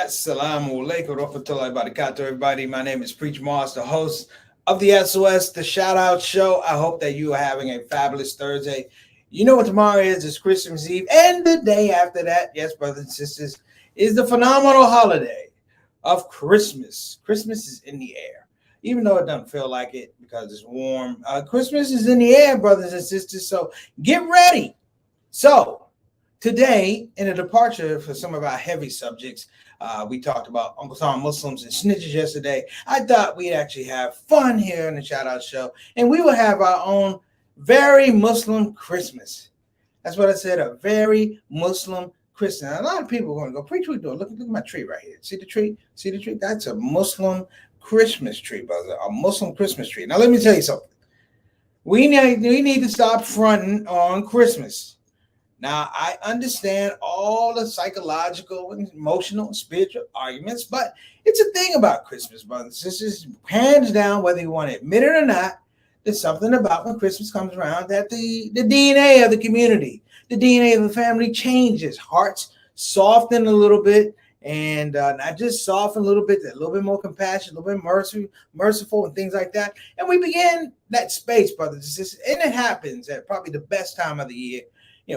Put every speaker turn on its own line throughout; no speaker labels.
Assalamu alaikum warahmatullahi wabarakatuh, everybody. My name is Preach Moss, the host of the SOS, the Shout Out Show. I hope that you are having a fabulous Thursday. You know what tomorrow is? It's Christmas Eve. And the day after that, yes, brothers and sisters, is the phenomenal holiday of Christmas. Christmas is in the air, even though it doesn't feel like it because it's warm. Christmas is in the air, brothers and sisters. So get ready. So, today, in a departure for some of our heavy subjects, we talked about Uncle Tom Muslims and snitches yesterday. I thought we'd actually have fun here in the Shout Out Show, and we will have our own very Muslim Christmas. That's what I said, a very Muslim Christmas. And a lot of people are going to go, Preach, what you doing? Look at my tree right here. See the tree? See the tree? That's a Muslim Christmas tree, brother. A Muslim Christmas tree. Now, let me tell you something. We need to stop fronting on Christmas. Now, I understand all the psychological and emotional and spiritual arguments, but it's a thing about Christmas, brothers and sisters. Hands down, whether you want to admit it or not, there's something about when Christmas comes around that the DNA of the community, the DNA of the family changes. Hearts soften a little bit, and not just soften a little bit more compassion, a little bit merciful, and things like that. And we begin that space, brothers and sisters, and it happens at probably the best time of the year.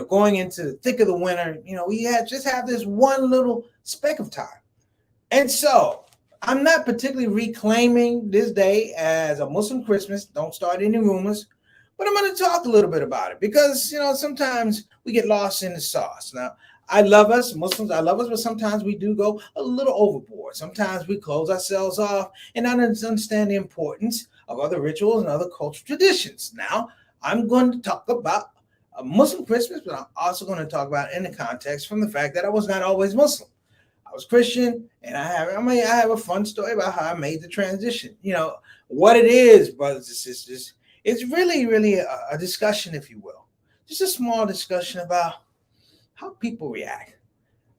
Going into the thick of the winter, we just have this one little speck of time. And so I'm not particularly reclaiming this day as a Muslim Christmas. Don't start any rumors, but I'm going to talk a little bit about it because, sometimes we get lost in the sauce. Now, I love us, Muslims, but sometimes we do go a little overboard. Sometimes we close ourselves off and not understand the importance of other rituals and other cultural traditions. Now, I'm going to talk about a Muslim Christmas, but I'm also going to talk about it in the context from the fact that I was not always Muslim. I was Christian, and I have a fun story about how I made the transition. What it is, brothers and sisters. It's really a discussion, if you will, just a small discussion about how people react,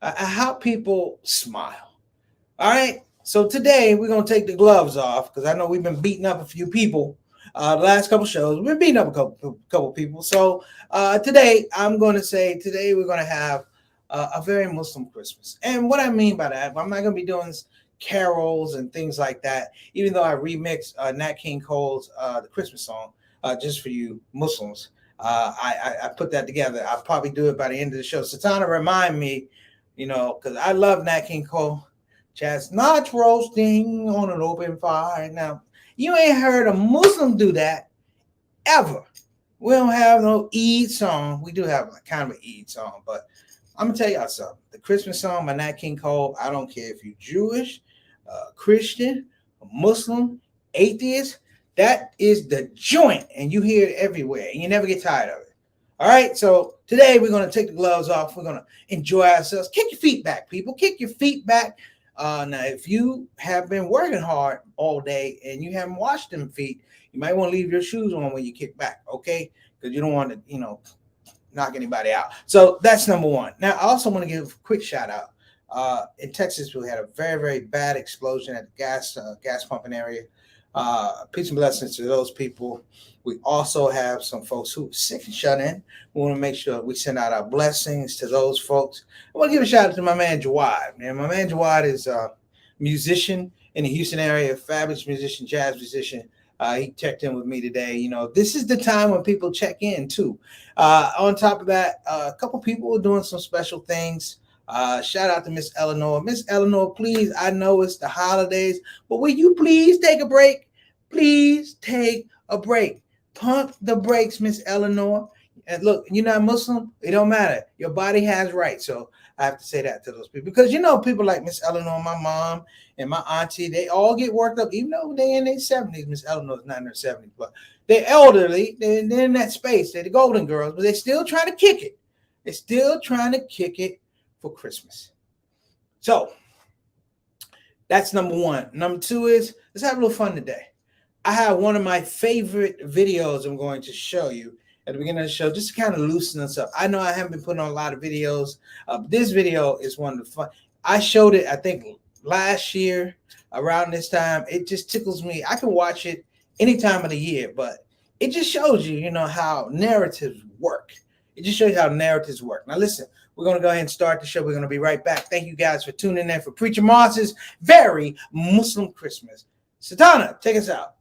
how people smile. All right. So today we're going to take the gloves off because I know we've been beating up a few people. The last couple shows, we've been beating up a couple people. So today we're going to have a very Muslim Christmas. And what I mean by that, I'm not going to be doing carols and things like that, even though I remixed Nat King Cole's the Christmas song just for you Muslims. I put that together. I'll probably do it by the end of the show. Satana, remind me, because I love Nat King Cole. Chestnuts roasting on an open fire. Now, you ain't heard a Muslim do that ever. We don't have no Eid song. We do have kind of an Eid song, but I'm going to tell y'all something. The Christmas song by Nat King Cole, I don't care if you're Jewish, Christian, Muslim, atheist, that is the joint, and you hear it everywhere, and you never get tired of it. All right, so today we're going to take the gloves off. We're going to enjoy ourselves. Kick your feet back, people. Kick your feet back. Now, if you have been working hard all day and you haven't washed them feet, you might want to leave your shoes on when you kick back, okay? Because you don't want to, knock anybody out. So that's number one. Now, I also want to give a quick shout out. In Texas, we had a very, very bad explosion at the gas pumping area. Peace and blessings to those people. We also have some folks who are sick and shut in. We want to make sure we send out our blessings to those folks. I want to give a shout out to my man Jawad. Man, my man Jawad is a musician in the Houston area, a fabulous musician, jazz musician. He checked in with me today. This is the time when people check in too. On top of that, a couple people are doing some special things. Shout out to Miss Eleanor. Miss Eleanor, please, I know it's the holidays, but will you please take a break? Please take a break. Pump the brakes, Miss Eleanor. And look, you're not Muslim, it don't matter. Your body has rights. So I have to say that to those people. Because people like Miss Eleanor, my mom, and my auntie, they all get worked up, even though they're in their 70s. Miss Eleanor's not in her 70s, but they're elderly. They're in that space. They're the golden girls, but they're still trying to kick it. They're still trying to kick it for Christmas. So that's number one. Number two is let's have a little fun today. I have one of my favorite videos I'm going to show you at the beginning of the show, just to kind of loosen us up. I know I haven't been putting on a lot of videos. This video is one of the fun. I showed it, I think, last year around this time. It just tickles me. I can watch it any time of the year, but it just shows you, how narratives work. It just shows you how narratives work. Now, listen, we're going to go ahead and start the show. We're going to be right back. Thank you guys for tuning in for Preacher Moss's Very Muslim Christmas. Satana, take us out.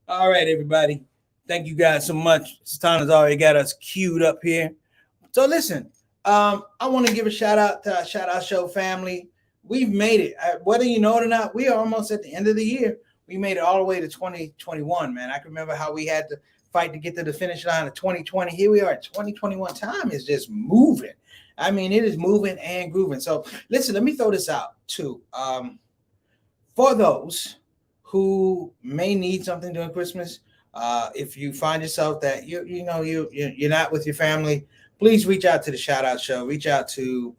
All right, everybody. Thank you guys so much. Satana's already got us queued up here. So listen, I want to give a shout out to our Shout Out Show family. We've made it. Whether you know it or not, we are almost at the end of the year. We made it all the way to 2021, man. I can remember how we had to fight to get to the finish line of 2020. Here we are at 2021. Time is just moving. I mean, it is moving and grooving. So listen, let me throw this out too. For those who may need something during Christmas, if you find yourself that you're not with your family, please reach out to the Shout Out Show. Reach out to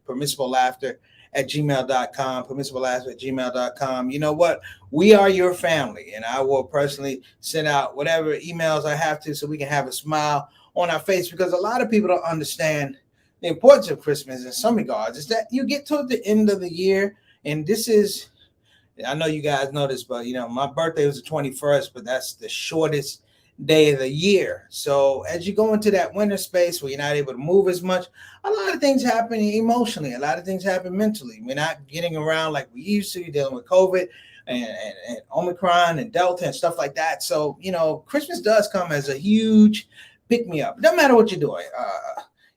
Permissible Laughter at gmail.com, permissiblelaughter@gmail.com. You know what? We are your family, and I will personally send out whatever emails I have to so we can have a smile on our face, because a lot of people don't understand the importance of Christmas in some regards. Is that you get to the end of the year, and this is, I know you guys know this, but my birthday was the 21st, but that's the shortest day of the year. So as you go into that winter space where you're not able to move as much, a lot of things happen emotionally, a lot of things happen mentally. We're not getting around like we used to, dealing with COVID and Omicron and Delta and stuff like that. So, Christmas does come as a huge pick me up. It doesn't matter what you're doing.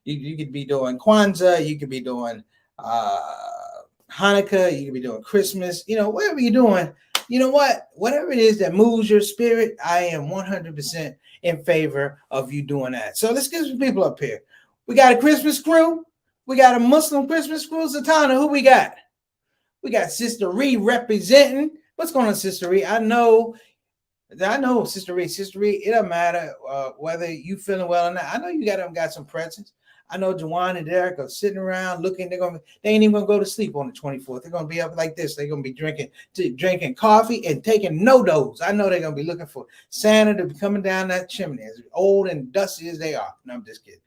You could be doing Kwanzaa, you could be doing Hanukkah, you could be doing Christmas, whatever you're doing. You know what? Whatever it is that moves your spirit, I am 100% in favor of you doing that. So let's get some people up here. We got a Christmas crew. We got a Muslim Christmas crew. Satana, who we got? We got Sister Ree representing. What's going on, Sister Ree? I know, Sister Ree. Sister Ree, it doesn't matter whether you feeling well or not. I know you got some presents. I know Juwan and Derek are sitting around looking. They ain't even gonna go to sleep on the 24th. They're gonna be up like this. They're gonna be drinking coffee and taking no-dos. I know they're gonna be looking for Santa to be coming down that chimney, as old and dusty as they are. No, I'm just kidding.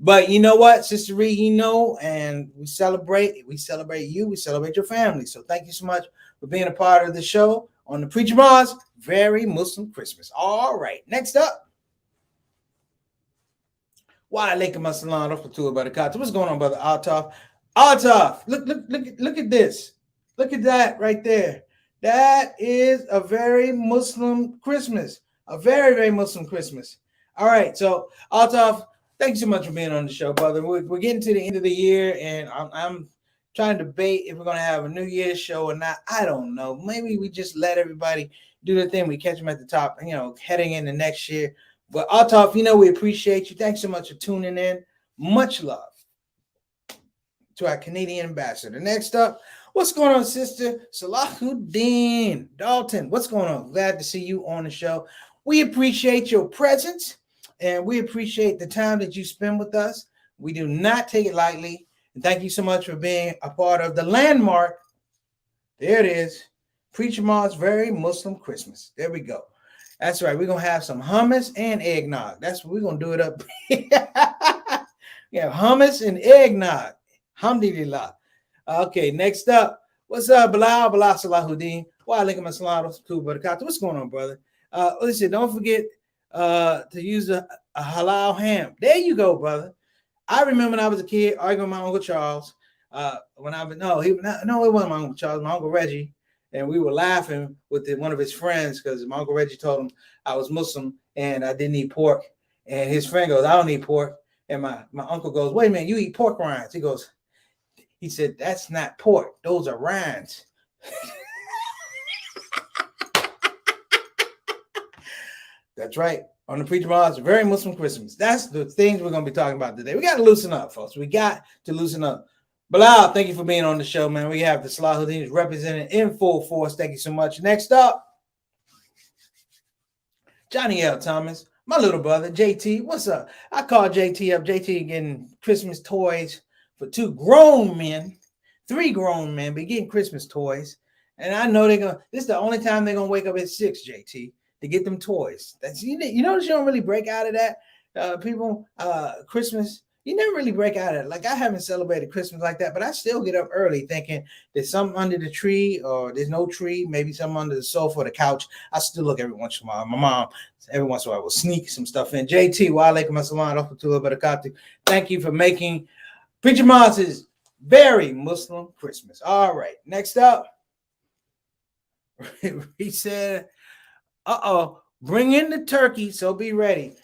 But you know what, Sister Ree, and we celebrate you, we celebrate your family. So thank you so much for being a part of the show on the Preacher Moss Very Muslim Christmas. All right, next up. Why Alaikum Assalam Rahmatullah Barakatuh. What's going on, brother Altaf? Altaf, look at this. Look at that right there. That is a very Muslim Christmas. A very, very Muslim Christmas. All right, so Altaf, thank you so much for being on the show, brother. We're getting to the end of the year, and I'm trying to debate if we're going to have a New Year's show or not. I don't know. Maybe we just let everybody do their thing. We catch them at the top, heading into next year. But Altaf, we appreciate you. Thanks so much for tuning in. Much love to our Canadian ambassador. Next up, what's going on, Sister Salahuddin Dalton? What's going on? Glad to see you on the show. We appreciate your presence, and we appreciate the time that you spend with us. We do not take it lightly. And thank you so much for being a part of the landmark. There it is. Preacher Moss Very Muslim Christmas. There we go. That's right. We're going to have some hummus and eggnog. That's what we're going to do it up. Yeah, hummus and eggnog. Alhamdulillah. Okay, next up. What's up, Bilal Salahuddin? Wa alaikum assalam wa barakatuh. What's going on, brother? Listen, don't forget to use a halal ham. There you go, brother. I remember when I was a kid arguing with my Uncle Charles. It wasn't my Uncle Charles, my Uncle Reggie. And we were laughing with one of his friends because my Uncle Reggie told him I was Muslim and I didn't eat pork. And his friend goes, I don't eat pork. And my uncle goes, wait a minute, you eat pork rinds. He said, that's not pork. Those are rinds. That's right. on the Preacher Mars, very Muslim Christmas. That's the things we're going to be talking about today. We got to loosen up, folks. We got to loosen up. Bilal, thank you for being on the show, man. We have the Salahuddin represented in full force. Thank you so much. Next up, Johnny L. Thomas, my little brother, JT. What's up? I called JT up. JT getting Christmas toys for 2 grown men, 3 grown men, but getting Christmas toys. And I know this is the only time they're going to wake up at 6, JT, to get them toys. That's you notice you don't really break out of that, people, Christmas. You never really break out of it. Like, I haven't celebrated Christmas like that, but I still get up early thinking there's something under the tree or there's no tree, maybe something under the sofa or the couch. I still look every once in a while. My mom, every once in a while, will sneak some stuff in. JT, wa alaikum assalam, rahmatullahi wa barakatuh. Thank you for making Preacher Mars' very Muslim Christmas. All right, next up, he said, bring in the turkey, so be ready.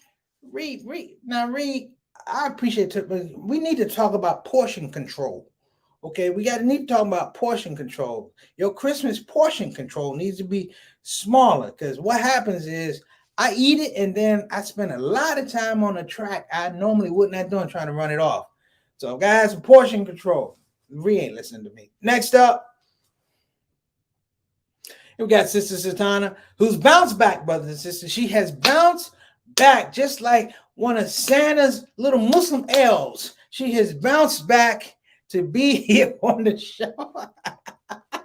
Read. I appreciate it, but we need to talk about portion control. Okay, we need to talk about portion control. Your Christmas portion control needs to be smaller, because what happens is I eat it and then I spend a lot of time on a track I normally wouldn't have done trying to run it off. So, guys, portion control. We ain't listening to me. Next up, we got Sister Satana, who's bounced back, brothers and sisters. She has bounced back just like one of Santa's little Muslim elves. She has bounced back to be here on the show. I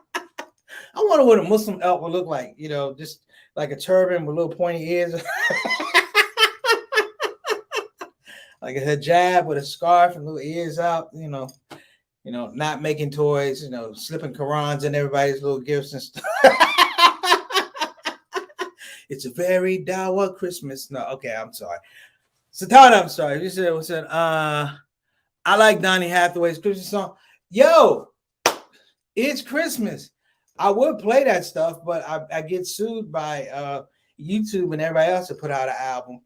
wonder what a Muslim elf would look like, just like a turban with little pointy ears. Like a hijab with a scarf and little ears out, not making toys, slipping Qurans in everybody's little gifts and stuff. It's a very Dawa Christmas. No, okay, I'm sorry. Satana, I'm sorry. You said, I like Donny Hathaway's Christmas song. Yo, it's Christmas. I would play that stuff, but I get sued by YouTube and everybody else to put out an album.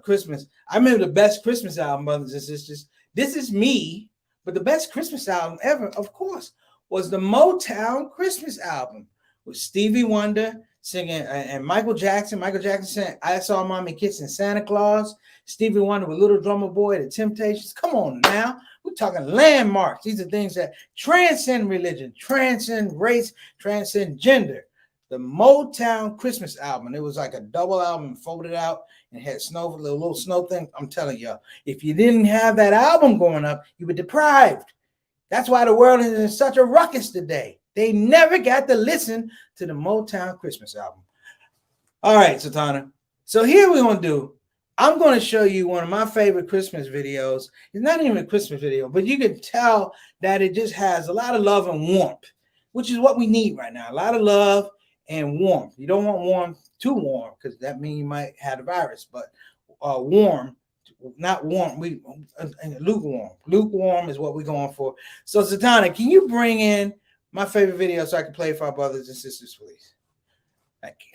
Christmas. I remember the best Christmas album, brothers and sisters. This is me, but the best Christmas album ever, of course, was the Motown Christmas album with Stevie Wonder singing and Michael Jackson. Michael Jackson sang I Saw Mommy Kissing Santa Claus. Stevie Wonder with Little Drummer Boy, The Temptations. Come on now. We're talking landmarks. These are things that transcend religion, transcend race, transcend gender. The Motown Christmas album. It was like a double album folded out and had little snow thing. I'm telling you, if you didn't have that album going up, you were deprived. That's why the world is in such a ruckus today. They never got to listen to the Motown Christmas album. All right, Satana. So here we're going to do, I'm going to show you one of my favorite Christmas videos. It's not even a Christmas video, but you can tell that it just has a lot of love and warmth, which is what we need right now. A lot of love and warmth. You don't want too warm, because that means you might have the virus, but warm, not warm, lukewarm. Lukewarm is what we're going for. So, Satana, can you bring in my favorite video so I can play for our brothers and sisters, please? Thank you.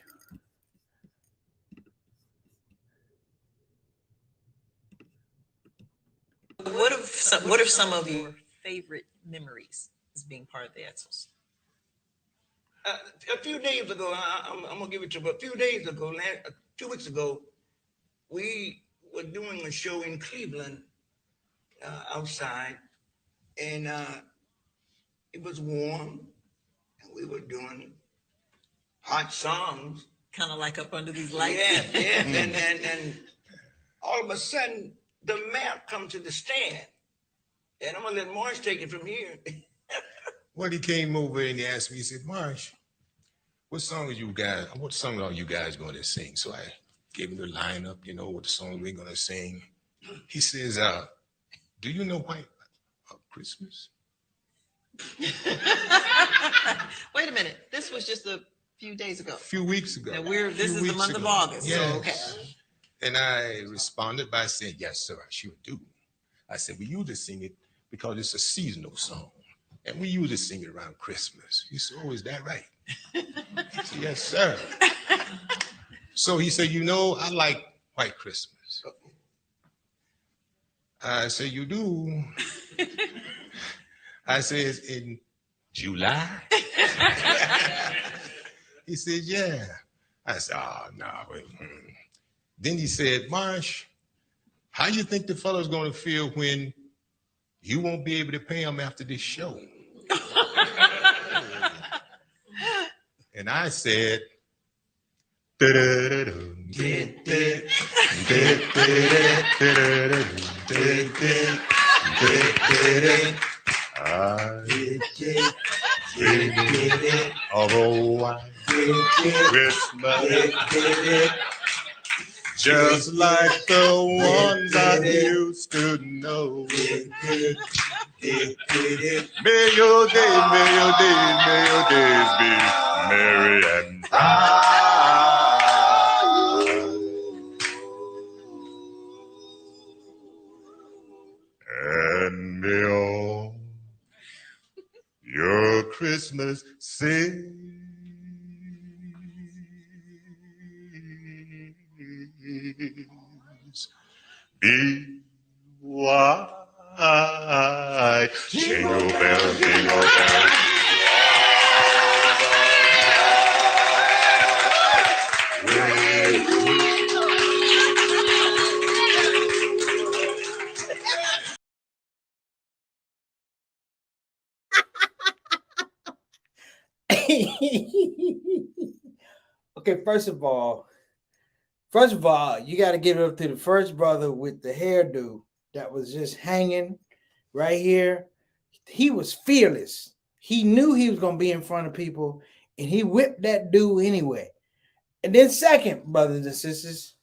What are some of your favorite memories as being part of the Edsels?
A few days ago, I'm gonna give it to you. But a few days ago, 2 weeks ago, we were doing a show in Cleveland, outside, and it was warm, and we were doing hot songs,
kind of like Up Under These Lights.
Yeah, and all of a sudden, the mayor comes to the stand, and I'm gonna let Marsh take it from here.
Well, he came over and he asked me, he said, Marsh, what song are you guys going to sing? So I gave him the lineup, what the song we're going to sing. He says, do you know White Christmas?
Wait a minute. This was just a few days ago.
A few weeks ago.
And this is the month of August.
Yes.
So, okay.
And I responded by saying, yes, sir, I sure do. I said, we usually sing it because it's a seasonal song. And we usually sing it around Christmas. He said, oh, is that right? I said, yes, sir. So he said, I like White Christmas. I said, you do? I said, it's in July? He said, yeah. I said, oh, no. Then he said, Marsh, how you think the fellow's going to feel when you won't be able to pay him after this show? And I said, of a white Christmas, just like the ones I used to know. May your days be merry and bright. And may all your Christmas sings be white. Jingle bells, jingle bells.
Okay, first of all, you got to give it up to the first brother with the hairdo that was just hanging right here. He was fearless. He knew he was going to be in front of people, and he whipped that dude anyway. And then second, brothers and sisters,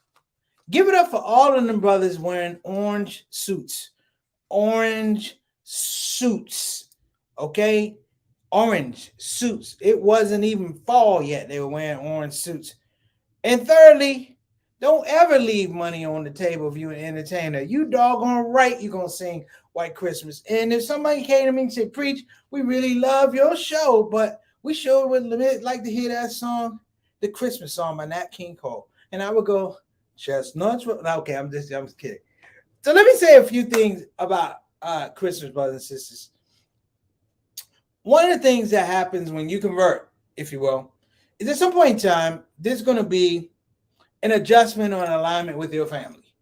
give it up for all of them brothers wearing orange suits. Orange suits, okay? Orange suits. It wasn't even fall yet. They were wearing orange suits. And thirdly, don't ever leave money on the table if you're an entertainer. You doggone right you're going to sing White Christmas. And if somebody came to me and said, Preach, we really love your show, but we sure would like to hear that song, the Christmas song by Nat King Cole. And I would go, chestnuts. Okay, I'm just kidding. So let me say a few things about Christmas, brothers and sisters. One of the things that happens when you convert, if you will, is at some point in time, there's going to be an adjustment or an alignment with your family.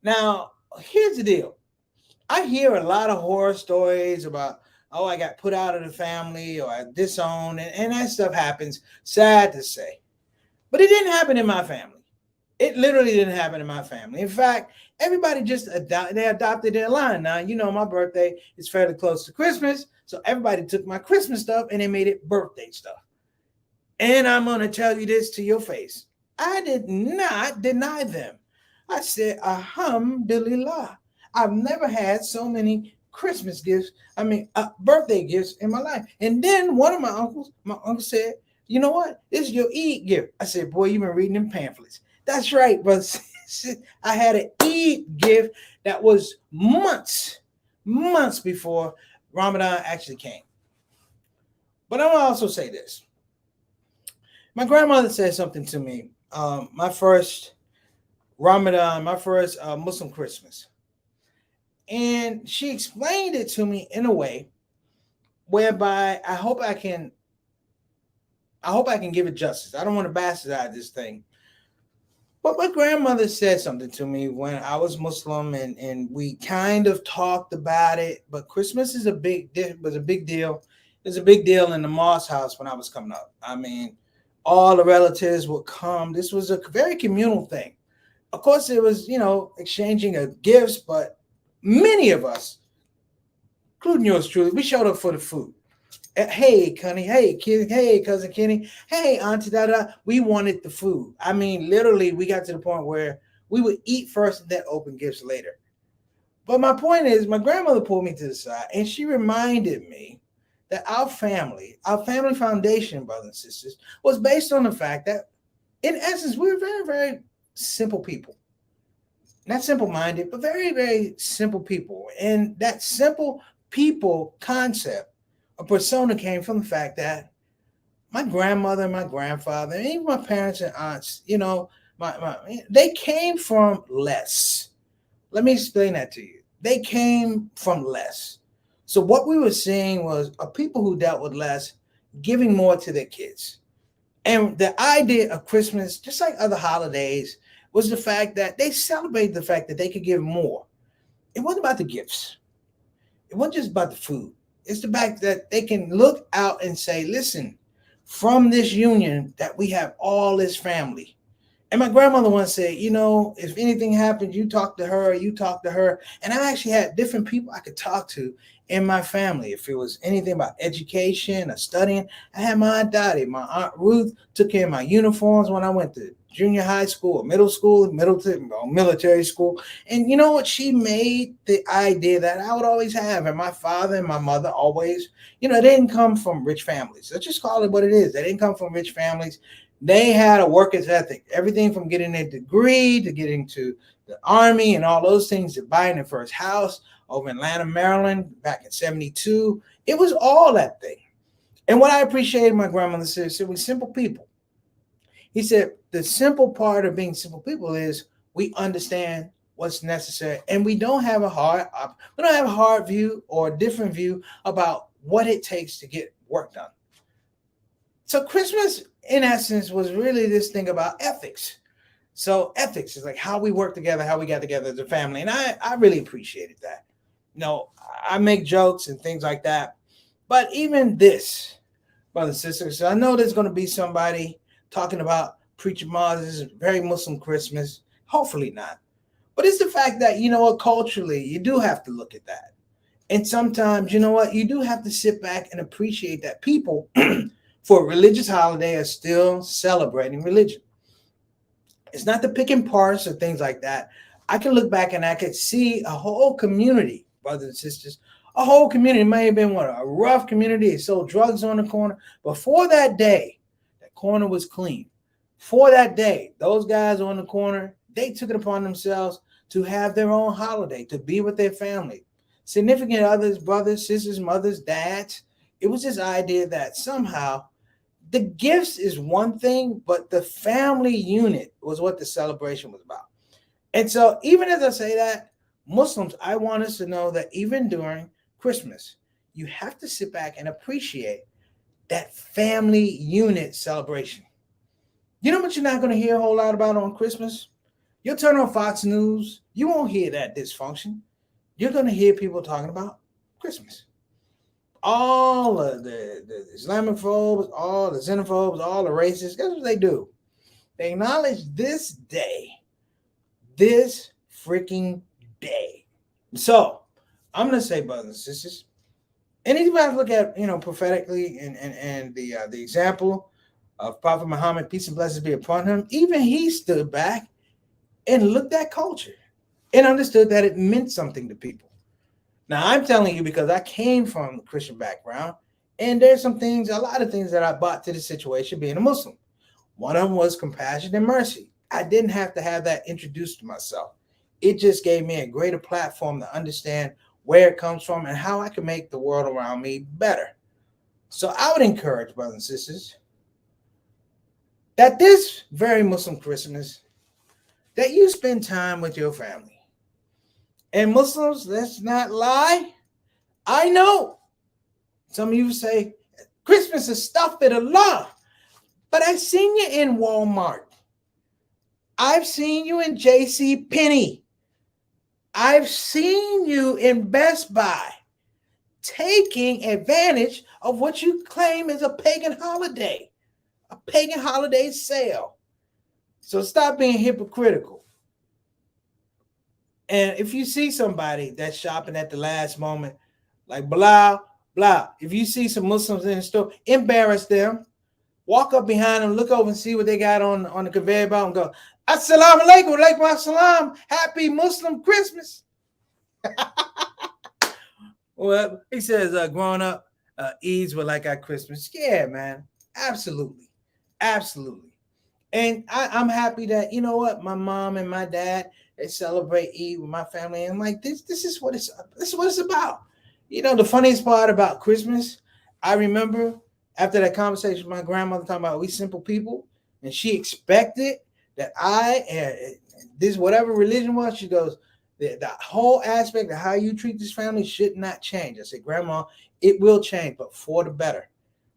Now, here's the deal. I hear a lot of horror stories about, oh, I got put out of the family or I disowned, and that stuff happens, sad to say. But it didn't happen in my family. It literally didn't happen in my family. In fact, everybody just adopted their line. Now, you know, my birthday is fairly close to Christmas, so everybody took my Christmas stuff and they made it birthday stuff. And I'm going to tell you this to your face. I did not deny them. I said, alhamdulillah. I've never had so many Christmas gifts, birthday gifts in my life. And then one of my uncle said, you know what? This is your Eid gift. I said, boy, you've been reading them pamphlets. That's right, brother. I had an Eid gift that was months before Ramadan actually came. But I want to also say this. My grandmother said something to me. My first Ramadan, my first Muslim Christmas. And she explained it to me in a way whereby I hope I can give it justice. I don't want to bastardize this thing. But my grandmother said something to me when I was Muslim, and we kind of talked about it. But Christmas was a big deal. It was a big deal in the mosque house when I was coming up. I mean, all the relatives would come. This was a very communal thing. Of course, it was, exchanging of gifts, but many of us, including yours truly, we showed up for the food. Hey, Connie. Hey, Kenny. Hey, cousin Kenny. Hey, Auntie Dada. We wanted the food. I mean, literally, we got to the point where we would eat first and then open gifts later. But my point is, my grandmother pulled me to the side, and she reminded me that our family foundation, brothers and sisters, was based on the fact that, in essence, we were very, very simple people. Not simple-minded, but very, very simple people. And that simple people concept, a persona, came from the fact that my grandmother and my grandfather, and even my parents and aunts, they came from less. Let me explain that to you. They came from less. So what we were seeing was a people who dealt with less giving more to their kids. And the idea of Christmas, just like other holidays, was the fact that they celebrated the fact that they could give more. It wasn't about the gifts. It wasn't just about the food. It's the fact that they can look out and say, listen, from this union that we have all this family. And my grandmother once said, if anything happens, you talk to her, you talk to her. And I actually had different people I could talk to in my family. If it was anything about education or studying, I had my Aunt Dottie, my Aunt Ruth took care of my uniforms when I went to junior high school, or military school. And you know what? She made the idea that I would always have. And my father and my mother always, they didn't come from rich families. Let's just call it what it is. They didn't come from rich families. They had a worker's ethic, everything from getting a degree to getting to the Army and all those things, to buying their first house over in Atlanta, Maryland, back in 72. It was all that thing. And what I appreciated my grandmother said, we're simple people. He said, the simple part of being simple people is we understand what's necessary, and we don't have a hard view or a different view about what it takes to get work done. So Christmas, in essence, was really this thing about ethics. So ethics is like how we work together, how we got together as a family. And I really appreciated that. I make jokes and things like that. But even this, brothers and sisters, I know there's going to be somebody talking about Preacher Mars' very Muslim Christmas. Hopefully not. But it's the fact that, culturally, you do have to look at that. And sometimes, you do have to sit back and appreciate that people for a religious holiday are still celebrating religion. It's not the picking parts or things like that. I can look back and I could see a whole community, brothers and sisters, a whole community. It may have been a rough community. They sold drugs on the corner. But for that day, that corner was clean. For that day, those guys on the corner, they took it upon themselves to have their own holiday, to be with their family. Significant others, brothers, sisters, mothers, dads. It was this idea that somehow the gifts is one thing, but the family unit was what the celebration was about. And so even as I say that, Muslims, I want us to know that even during Christmas, you have to sit back and appreciate that family unit celebration. You know what you're not going to hear a whole lot about on Christmas? You'll turn on Fox News. You won't hear that dysfunction. You're going to hear people talking about Christmas. All of the Islamophobes, all the xenophobes, all the racists, guess what they do? They acknowledge this day, this freaking day. So I'm going to say, brothers and sisters, and anybody look at, prophetically and the example of Prophet Muhammad, peace and blessings be upon him, even he stood back and looked at culture and understood that it meant something to people. Now, I'm telling you because I came from a Christian background, and there's a lot of things that I brought to the situation being a Muslim. One of them was compassion and mercy. I didn't have to have that introduced to myself. It just gave me a greater platform to understand where it comes from and how I can make the world around me better. So I would encourage, brothers and sisters, that this very Muslim Christmas, that you spend time with your family. And Muslims, let's not lie. I know some of you say Christmas is stuff of Allah, but I've seen you in Walmart. I've seen you in J.C. Penney. I've seen you in Best Buy taking advantage of what you claim is a pagan holiday sale. So stop being hypocritical. And if you see somebody that's shopping at the last moment, like blah, blah, if you see some Muslims in the store, embarrass them, walk up behind them, look over and see what they got on the conveyor belt and go, Assalamu alaikum, alaikum assalam, happy Muslim Christmas. Well, he says, growing up, Eids were like our Christmas. Yeah, man, absolutely. Absolutely. And I'm happy that, you know what, my mom and my dad, they celebrate Eid with my family. And I'm like, this is what it's about. The funniest part about Christmas, I remember after that conversation with my grandmother talking about we simple people, and she expected that this whatever religion was, she goes, the whole aspect of how you treat this family should not change. I said, Grandma, it will change, but for the better.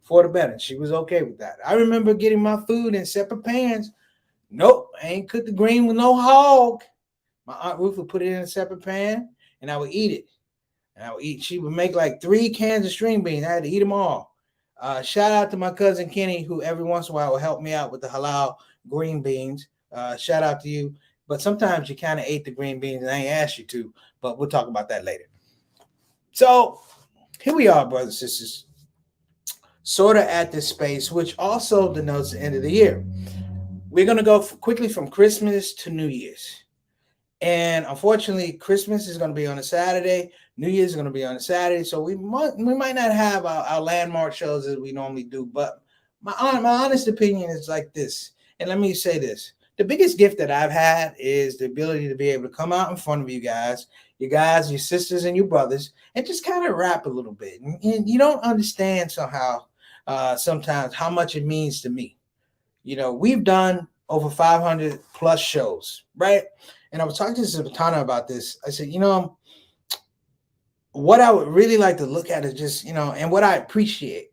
For the better. And she was okay with that. I remember getting my food in separate pans. Nope, I ain't cook the green with no hog. My Aunt Ruth would put it in a separate pan, and I would eat it. And I would eat. She would make like 3 cans of string beans. I had to eat them all. Shout out to my cousin Kenny, who every once in a while will help me out with the halal green beans. Shout out to you. But sometimes you kind of ate the green beans, and I ain't asked you to. But we'll talk about that later. So here we are, brothers and sisters, sort of at this space, which also denotes the end of the year. We're going to go quickly from Christmas to New Year's. And unfortunately, Christmas is going to be on a Saturday. New Year's is going to be on a Saturday. So we might not have our landmark shows as we normally do. But my honest opinion is like this. And let me say this. The biggest gift that I've had is the ability to be able to come out in front of you guys, your sisters, and your brothers, and just kind of rap a little bit. And you don't understand somehow sometimes how much it means to me. You know, we've done over 500 plus shows, right? And I was talking to Satana about this. I said, what I would really like to look at is just, and what I appreciate.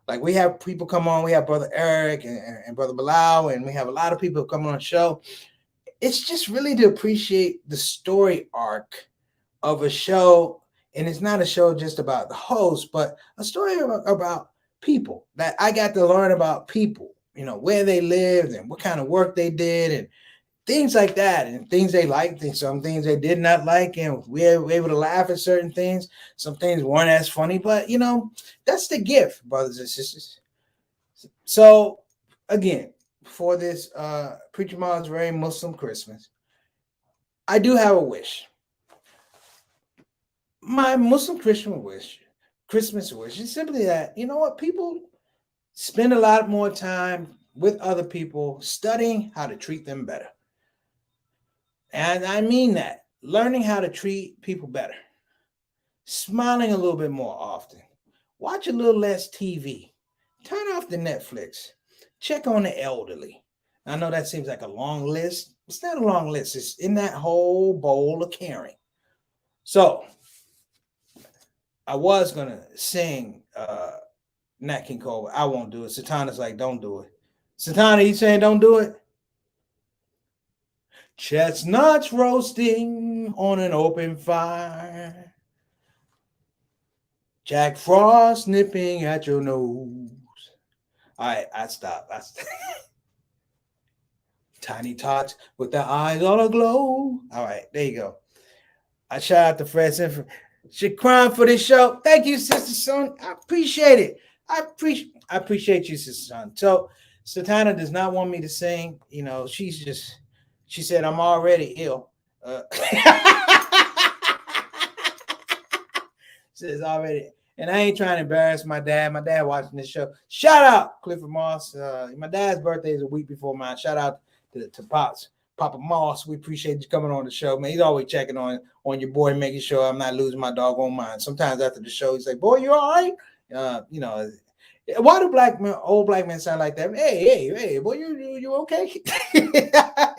Like we have people come on, we have Brother Eric and Brother Bilal, and we have a lot of people coming on the show. It's just really to appreciate the story arc of a show. And it's not a show just about the host, but a story about people that I got to learn about people, where they lived and what kind of work they did and things like that, and things they liked and some things they did not like. And we were able to laugh at certain things. Some things weren't as funny, but that's the gift, brothers and sisters. So again, for this Preacher Mom's very Muslim Christmas, I do have a wish. My Muslim Christmas wish is simply that, people spend a lot more time with other people studying how to treat them better. And I mean that, learning how to treat people better, smiling a little bit more often, watch a little less TV, turn off the Netflix, check on the elderly. I know that seems like a long list. It's not a long list. It's in that whole bowl of caring. So I was going to sing Nat King Cole. I won't do it. Satana's like, don't do it. Satana, you saying don't do it? Chestnuts roasting on an open fire. Jack Frost nipping at your nose. All right, I stop. Tiny tots with their eyes all aglow. All right, there you go. I shout out to Fred Sinford. She crying for this show. Thank you, Sister Son. I appreciate it. I appreciate you, Sister Son. So Satana does not want me to sing. She said, I'm already ill. Says already. And I ain't trying to embarrass my dad. My dad watching this show. Shout out Clifford Moss. My dad's birthday is a week before mine. Shout out to Pops. Papa Moss, we appreciate you coming on the show, man. He's always checking on your boy, making sure I'm not losing my doggone mind. Sometimes after the show, he's like, boy, you all right? Why do old black men sound like that? Hey, boy, you okay?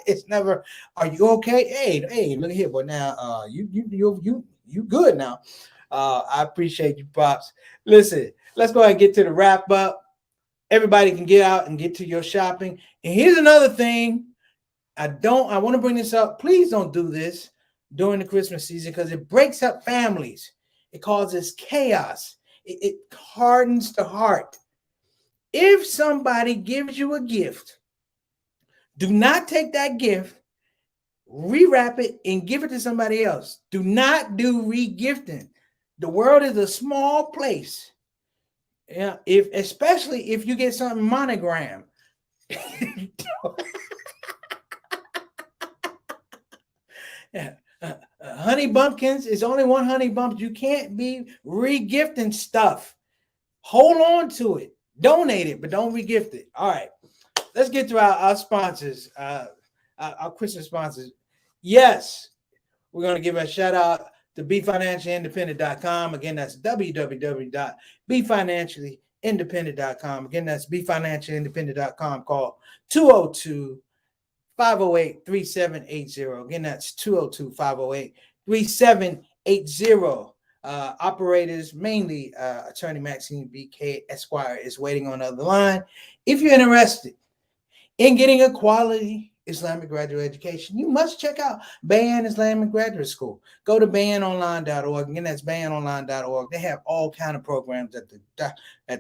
It's never, are you okay? Hey, look here, boy. Now, you good now. I appreciate you, Pops. Listen, let's go ahead and get to the wrap up. Everybody can get out and get to your shopping. And here's another thing. I want to bring this up. Please don't do this during the Christmas season because it breaks up families. It causes chaos. It hardens the heart. If somebody gives you a gift, do not take that gift, rewrap it, and give it to somebody else. Do not do re-gifting. The world is a small place. Yeah, especially if you get something monogram. Yeah. Honey bumpkins is only one honey bump. You can't be re-gifting stuff. Hold on to it. Donate it, but don't re-gift it. All right. Let's get to our sponsors, our Christmas sponsors. Yes, we're going to give a shout out to BeFinanciallyIndependent.com. Again, that's www.BeFinanciallyIndependent.com. Again, that's BeFinanciallyIndependent.com. Call 202-508-3780. Again, that's 202-508-3780. Operators, mainly Attorney Maxine B.K. Esquire is waiting on the other line. If you're interested in getting a quality Islamic Graduate Education. You must check out Bayan Islamic Graduate School. Go to banonline.org. Again, that's banonline.org. They have all kind of programs at the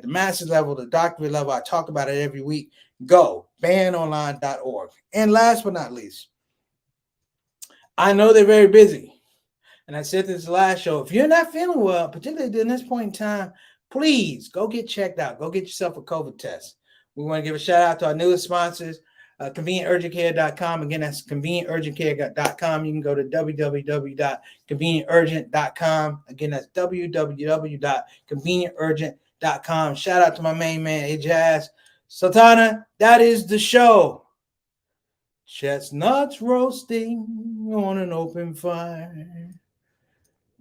master's level, the doctorate level. I talk about it every week. Go, banonline.org. And last but not least, I know they're very busy. And I said this last show, if you're not feeling well, particularly during this point in time, please go get checked out. Go get yourself a COVID test. We want to give a shout out to our newest sponsors, convenienturgentcare.com. Again, that's convenienturgentcare.com. You can go to www.convenienturgent.com. Again, that's www.convenienturgent.com. Shout out to my main man, Ajaz. Sultana, that is the show. Chestnuts roasting on an open fire.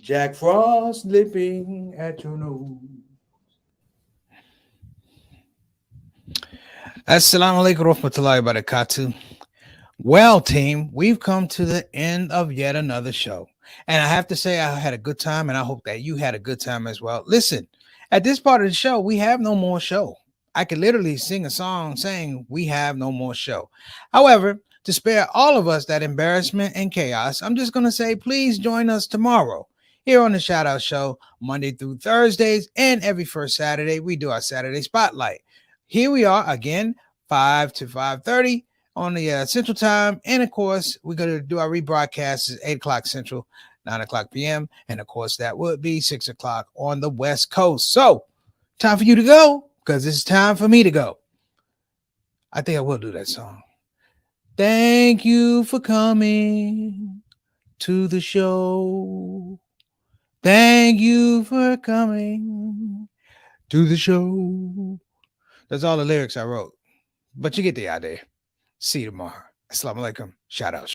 Jack Frost lipping at your nose. Assalamu alaikum warahmatullahi wabarakatuh. Well, team, we've come to the end of yet another show. And I have to say I had a good time, and I hope that you had a good time as well. Listen, at this part of the show, we have no more show. I could literally sing a song saying we have no more show. However, to spare all of us that embarrassment and chaos, I'm just going to say, please join us tomorrow here on the Shout Out Show, Monday through Thursdays, and every first Saturday, we do our Saturday Spotlight. Here we are again, 5 to 5:30 on the Central Time. And of course, we're going to do our rebroadcasts at 8 o'clock Central, 9 o'clock p.m. And of course, that would be 6 o'clock on the West Coast. So, time for you to go, because it's time for me to go. I think I will do that song. Thank you for coming to the show. Thank you for coming to the show. That's all the lyrics I wrote. But you get the idea. See you tomorrow. Assalamu alaikum. Shout out.